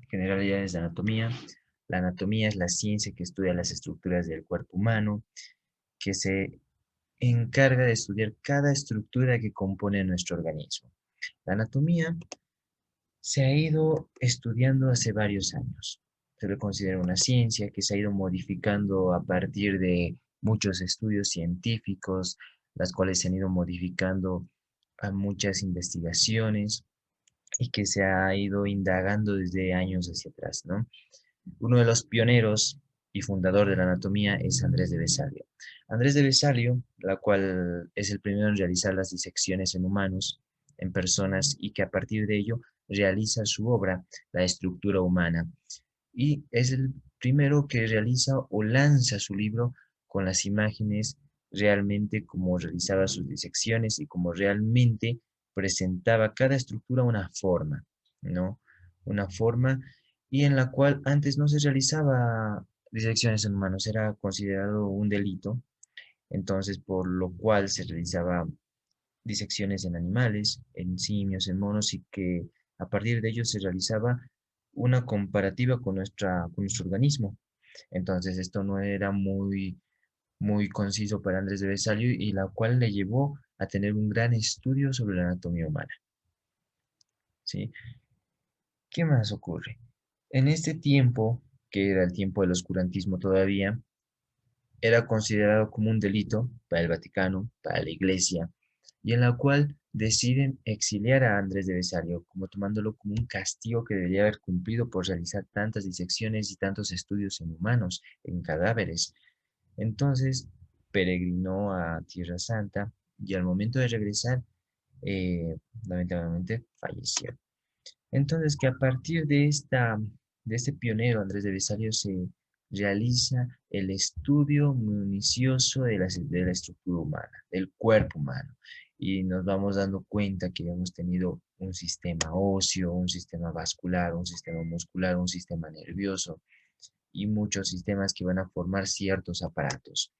Generalidades de anatomía. La anatomía es la ciencia que estudia las estructuras del cuerpo humano, que se encarga de estudiar cada estructura que compone nuestro organismo. La anatomía se ha ido estudiando hace varios años. Se le considera una ciencia que se ha ido modificando a partir de muchos estudios científicos, las cuales se han ido modificando a muchas investigaciones y que se ha ido indagando desde años hacia atrás, ¿no? Uno de los pioneros y fundador de la anatomía es Andrés de Vesalio. Andrés de Vesalio, la cual es el primero en realizar las disecciones en humanos, en personas, y que a partir de ello realiza su obra, La estructura humana. Y es el primero que realiza o lanza su libro con las imágenes realmente como realizaba sus disecciones y como realmente presentaba cada estructura una forma, ¿no? Una forma y en la cual antes no se realizaba disecciones en humanos, era considerado un delito, entonces por lo cual se realizaba disecciones en animales, en simios, en monos y que a partir de ello se realizaba una comparativa con nuestro organismo. Entonces esto no era muy conciso para Andrés de Vesalio y la cual le llevó a tener un gran estudio sobre la anatomía humana, ¿sí? ¿Qué más ocurre? En este tiempo, que era el tiempo del oscurantismo todavía, era considerado como un delito para el Vaticano, para la Iglesia, y en la cual deciden exiliar a Andrés de Vesalio, como tomándolo como un castigo que debería haber cumplido por realizar tantas disecciones y tantos estudios en humanos, en cadáveres. Entonces, peregrinó a Tierra Santa y al momento de regresar, lamentablemente falleció. Entonces, que a partir de este pionero, Andrés de Vesalio, se realiza el estudio minucioso de la estructura humana, del cuerpo humano. Y nos vamos dando cuenta que hemos tenido un sistema óseo, un sistema vascular, un sistema muscular, un sistema nervioso y muchos sistemas que van a formar ciertos aparatos.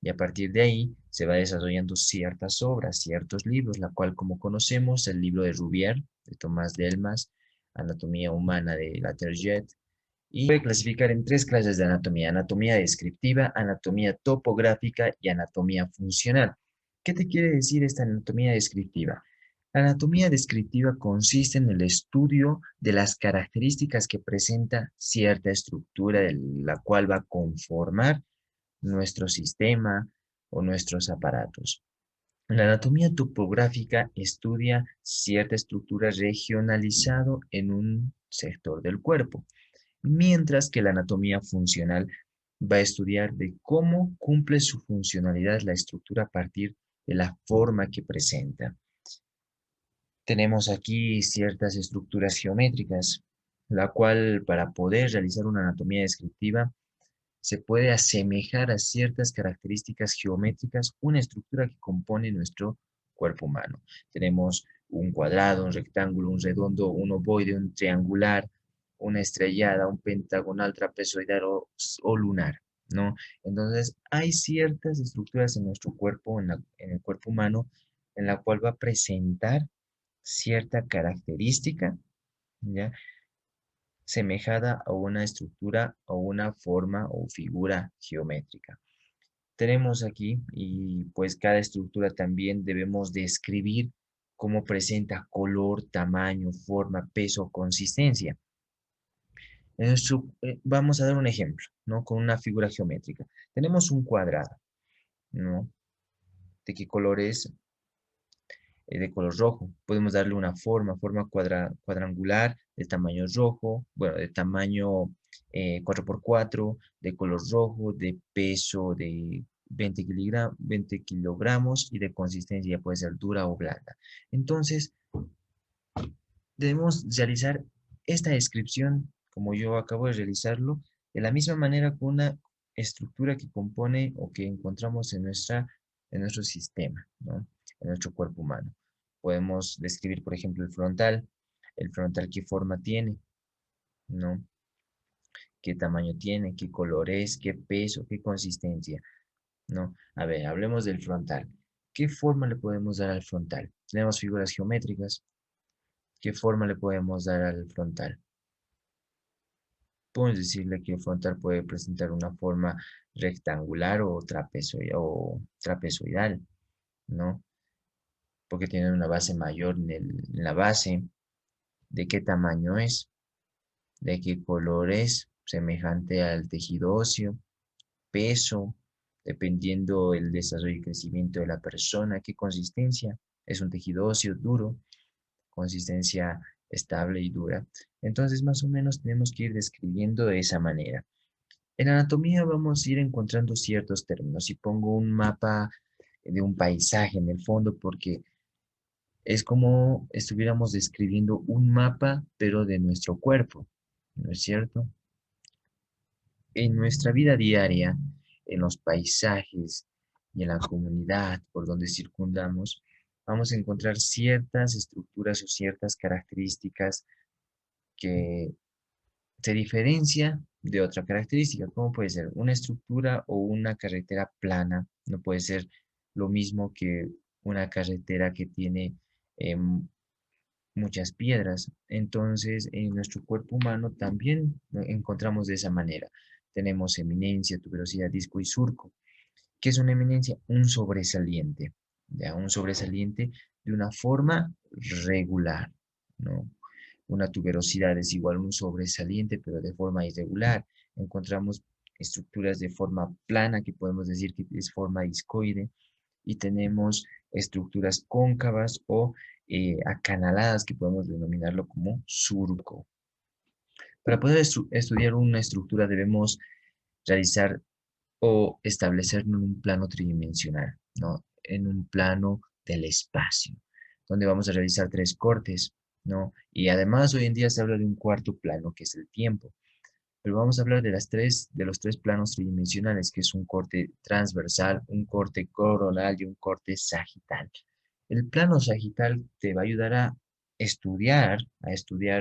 Y a partir de ahí se va desarrollando ciertas obras, ciertos libros, la cual como conocemos, el libro de Rouvier, de Tomás Delmas, Anatomía Humana de Laterjet, y puede clasificar en tres clases de anatomía: anatomía descriptiva, anatomía topográfica y anatomía funcional. ¿Qué te quiere decir esta anatomía descriptiva? La anatomía descriptiva consiste en el estudio de las características que presenta cierta estructura de la cual va a conformar nuestro sistema o nuestros aparatos. La anatomía topográfica estudia cierta estructura regionalizado en un sector del cuerpo, mientras que la anatomía funcional va a estudiar de cómo cumple su funcionalidad la estructura a partir de la forma que presenta. Tenemos aquí ciertas estructuras geométricas, la cual para poder realizar una anatomía descriptiva se puede asemejar a ciertas características geométricas una estructura que compone nuestro cuerpo humano. Tenemos un cuadrado, un rectángulo, un redondo, un ovoide, un triangular, una estrellada, un pentagonal, trapezoidal o lunar, ¿no? Entonces, hay ciertas estructuras en nuestro cuerpo, en el cuerpo humano, en la cual va a presentar cierta característica, ¿ya? Semejada a una estructura o una forma o figura geométrica. Tenemos aquí, y pues cada estructura también debemos describir cómo presenta color, tamaño, forma, peso, consistencia. Vamos a dar un ejemplo, ¿no? Con una figura geométrica. Tenemos un cuadrado, ¿no? ¿De qué color es? De color rojo. Podemos darle una forma cuadrangular, de tamaño rojo, bueno, de tamaño 4x4, de color rojo, de peso de 20 kilogramos y de consistencia puede ser dura o blanda. Entonces, debemos realizar esta descripción, como yo acabo de realizarlo, de la misma manera con una estructura que compone o que encontramos en nuestro sistema, ¿no? En nuestro cuerpo humano. Podemos describir, por ejemplo, el frontal qué forma tiene, ¿no? Qué tamaño tiene, qué color es, qué peso, qué consistencia, ¿no? A ver, hablemos del frontal. ¿Qué forma le podemos dar al frontal? Tenemos figuras geométricas. ¿Qué forma le podemos dar al frontal? Podemos decirle que el frontal puede presentar una forma rectangular o trapezoidal, ¿no? Porque tiene una base mayor en la base, de qué tamaño es, de qué color es, semejante al tejido óseo, peso, dependiendo el desarrollo y crecimiento de la persona, qué consistencia, es un tejido óseo duro, consistencia estable y dura. Entonces, más o menos tenemos que ir describiendo de esa manera. En anatomía vamos a ir encontrando ciertos términos. Si pongo un mapa de un paisaje en el fondo, porque es como estuviéramos describiendo un mapa, pero de nuestro cuerpo, ¿no es cierto? En nuestra vida diaria, en los paisajes y en la comunidad por donde circundamos, vamos a encontrar ciertas estructuras o ciertas características que se diferencia de otra característica, como puede ser una estructura o una carretera plana, no puede ser lo mismo que una carretera que tiene muchas piedras. Entonces, en nuestro cuerpo humano también lo encontramos de esa manera. Tenemos eminencia, tuberosidad, disco y surco. ¿Qué es una eminencia? Un sobresaliente, ¿ya? Un sobresaliente de una forma regular, ¿no? Una tuberosidad es igual a un sobresaliente, pero de forma irregular. Encontramos estructuras de forma plana, que podemos decir que es forma discoide, y tenemos estructuras cóncavas o acanaladas, que podemos denominarlo como surco. Para poder estudiar una estructura debemos realizar o establecerlo en un plano tridimensional, ¿no? En un plano del espacio, donde vamos a realizar tres cortes, ¿no? Y además hoy en día se habla de un cuarto plano, que es el tiempo. Pero vamos a hablar de los tres planos tridimensionales, que es un corte transversal, un corte coronal y un corte sagital. El plano sagital te va a ayudar a estudiar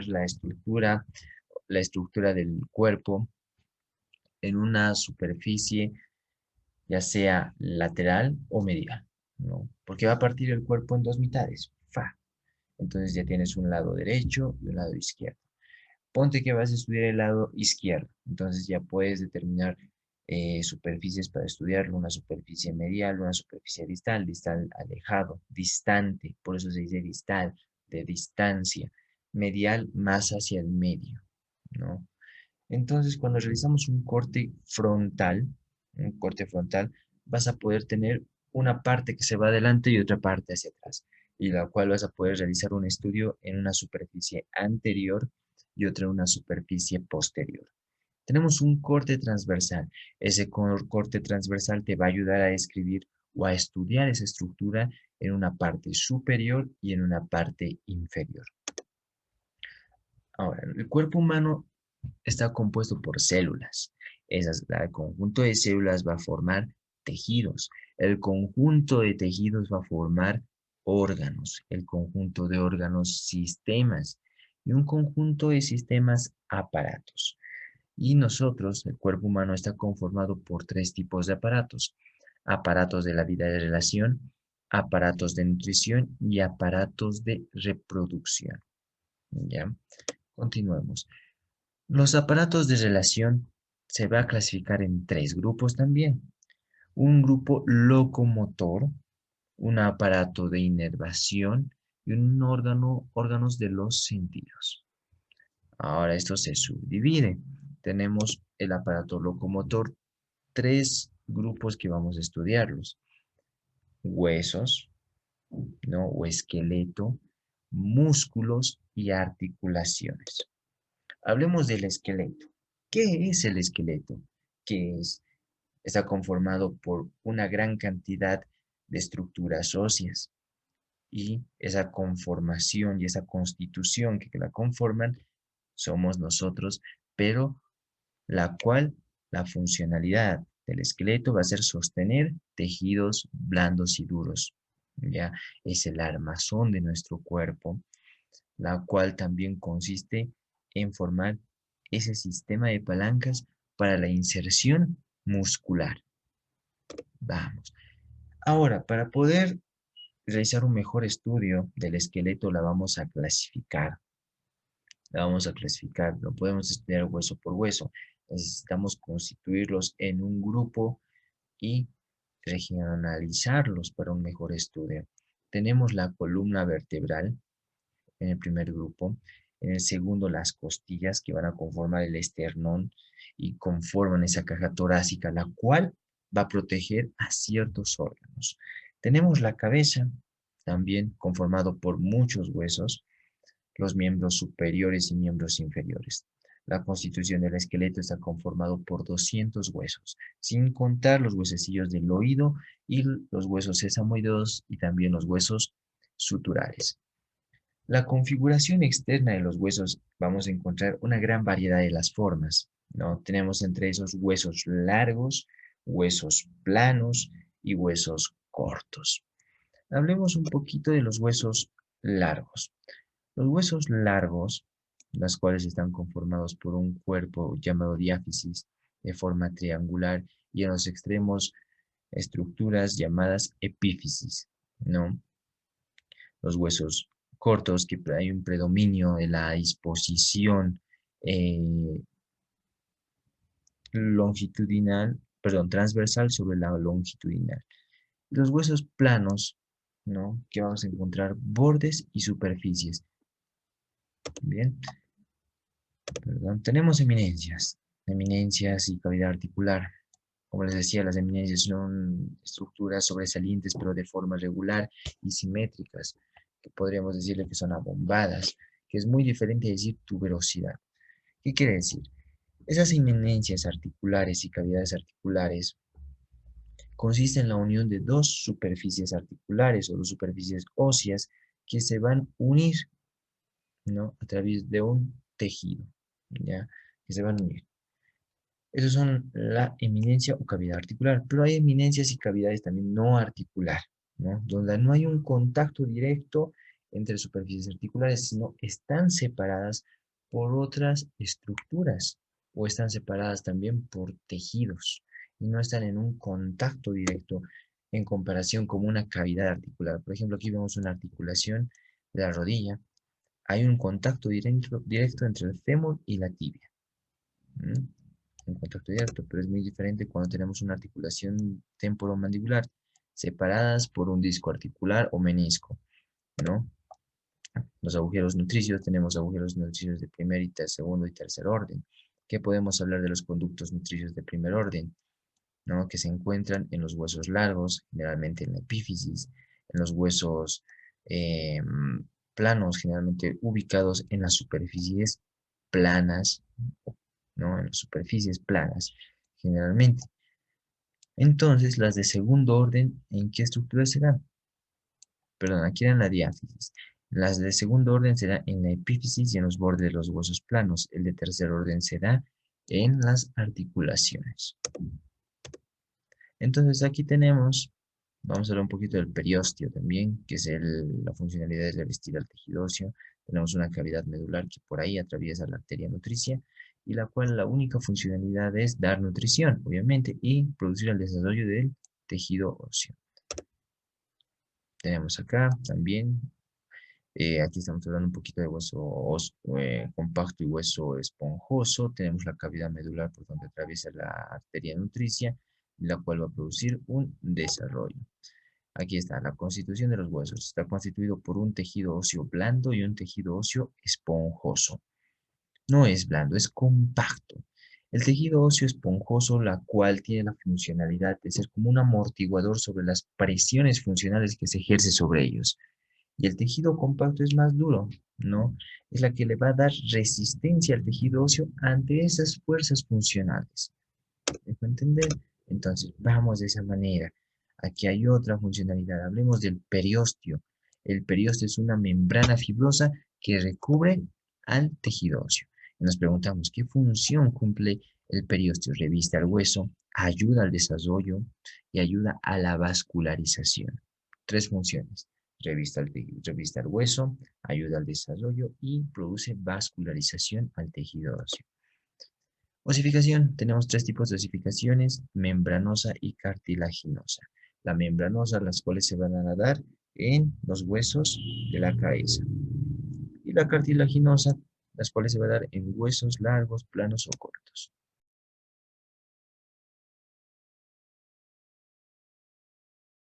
la estructura del cuerpo en una superficie ya sea lateral o medial, ¿no? Porque va a partir el cuerpo en dos mitades, fa. Entonces ya tienes un lado derecho y un lado izquierdo. Ponte que vas a estudiar el lado izquierdo, entonces ya puedes determinar superficies para estudiarlo, una superficie medial, una superficie distal, distal alejado, distante, por eso se dice distal, de distancia, medial más hacia el medio, ¿no? Entonces, cuando realizamos un corte frontal, vas a poder tener una parte que se va adelante y otra parte hacia atrás, y la cual vas a poder realizar un estudio en una superficie anterior y otra en una superficie posterior. Tenemos un corte transversal. Ese corte transversal te va a ayudar a escribir o a estudiar esa estructura en una parte superior y en una parte inferior. Ahora, el cuerpo humano está compuesto por células. El conjunto de células va a formar tejidos. El conjunto de tejidos va a formar órganos. El conjunto de órganos, sistemas. Y un conjunto de sistemas, aparatos. Y nosotros, el cuerpo humano, está conformado por tres tipos de aparatos. Aparatos de la vida de relación, aparatos de nutrición y aparatos de reproducción. ¿Ya? Continuemos. Los aparatos de relación se va a clasificar en tres grupos también. Un grupo locomotor, un aparato de inervación y órganos de los sentidos. Ahora esto se subdivide. Tenemos el aparato locomotor, tres grupos que vamos a estudiarlos. Huesos, ¿no? O esqueleto, músculos y articulaciones. Hablemos del esqueleto. ¿Qué es el esqueleto? ¿Qué es? Está conformado por una gran cantidad de estructuras óseas y esa conformación y esa constitución que la conforman somos nosotros, pero la cual la funcionalidad del esqueleto va a ser sostener tejidos blandos y duros. Ya es el armazón de nuestro cuerpo, la cual también consiste en formar ese sistema de palancas para la inserción muscular. Vamos. Ahora, para poder realizar un mejor estudio del esqueleto, la vamos a clasificar La vamos a clasificar, no podemos estudiar hueso por hueso. Necesitamos constituirlos en un grupo y regionalizarlos para un mejor estudio. Tenemos la columna vertebral en el primer grupo, en el segundo las costillas que van a conformar el esternón y conforman esa caja torácica, la cual va a proteger a ciertos órganos. Tenemos la cabeza, también conformado por muchos huesos, los miembros superiores y miembros inferiores. La constitución del esqueleto está conformado por 200 huesos, sin contar los huesecillos del oído y los huesos sesamoideos y también los huesos suturales. La configuración externa de los huesos vamos a encontrar una gran variedad de las formas, ¿no? Tenemos entre esos huesos largos, huesos planos y huesos cortos. Hablemos un poquito de los huesos largos. Los huesos largos, los cuales están conformados por un cuerpo llamado diáfisis de forma triangular y en los extremos estructuras llamadas epífisis, ¿no? Los huesos cortos, que hay un predominio de la disposición eh, longitudinal, perdón, transversal sobre la longitudinal. Los huesos planos, ¿no? Que vamos a encontrar bordes y superficies. Bien, perdón. Tenemos eminencias y cavidad articular. Como les decía, las eminencias son estructuras sobresalientes, pero de forma regular y simétricas, que podríamos decirle que son abombadas, que es muy diferente a decir tuberosidad. ¿Qué quiere decir? Esas eminencias articulares y cavidades articulares consisten en la unión de dos superficies articulares o dos superficies óseas que se van a unir, ¿no? A través de un tejido, ¿ya? Que se van a unir. Esos son la eminencia o cavidad articular, pero hay eminencias y cavidades también no articular, ¿no? Donde no hay un contacto directo entre superficies articulares, sino están separadas por otras estructuras o están separadas también por tejidos y no están en un contacto directo en comparación con una cavidad articular. Por ejemplo, aquí vemos una articulación de la rodilla. Hay un contacto directo entre el fémur y la tibia. ¿Mm? En contacto directo, pero es muy diferente cuando tenemos una articulación temporomandibular separadas por un disco articular o menisco, ¿no? Los agujeros nutricios, tenemos agujeros nutricios de primer y segundo y tercer orden. ¿Qué podemos hablar de los conductos nutricios de primer orden? ¿No? Que se encuentran en los huesos largos, generalmente en la epífisis, en los huesos eh, planos, generalmente ubicados en las superficies planas, ¿no? En las superficies planas, generalmente. Entonces, las de segundo orden, ¿en qué estructura serán? Perdón, aquí eran la diáfisis. Las de segundo orden será en la epífisis y en los bordes de los huesos planos. El de tercer orden será en las articulaciones. Entonces aquí tenemos, vamos a hablar un poquito del periósteo también, que es la funcionalidad de revestir al tejido óseo. Tenemos una cavidad medular que por ahí atraviesa la arteria nutricia y la cual la única funcionalidad es dar nutrición, obviamente, y producir el desarrollo del tejido óseo. Tenemos acá también, aquí estamos hablando un poquito de hueso compacto y hueso esponjoso. Tenemos la cavidad medular por donde atraviesa la arteria nutricia, la cual va a producir un desarrollo. Aquí está, la constitución de los huesos. Está constituido por un tejido óseo blando y un tejido óseo esponjoso. No es blando, es compacto. El tejido óseo esponjoso, la cual tiene la funcionalidad de ser como un amortiguador sobre las presiones funcionales que se ejerce sobre ellos. Y el tejido compacto es más duro, ¿no? Es la que le va a dar resistencia al tejido óseo ante esas fuerzas funcionales. ¿Dejo entender? Entonces, vamos de esa manera. Aquí hay otra funcionalidad. Hablemos del periósteo. El periósteo es una membrana fibrosa que recubre al tejido óseo. Y nos preguntamos, ¿qué función cumple el periósteo? Reviste al hueso, ayuda al desarrollo y ayuda a la vascularización. Tres funciones. Revista al hueso, ayuda al desarrollo y produce vascularización al tejido óseo. Osificación. Tenemos tres tipos de osificaciones, membranosa y cartilaginosa. La membranosa, las cuales se van a dar en los huesos de la cabeza. Y la cartilaginosa, las cuales se va a dar en huesos largos, planos o cortos.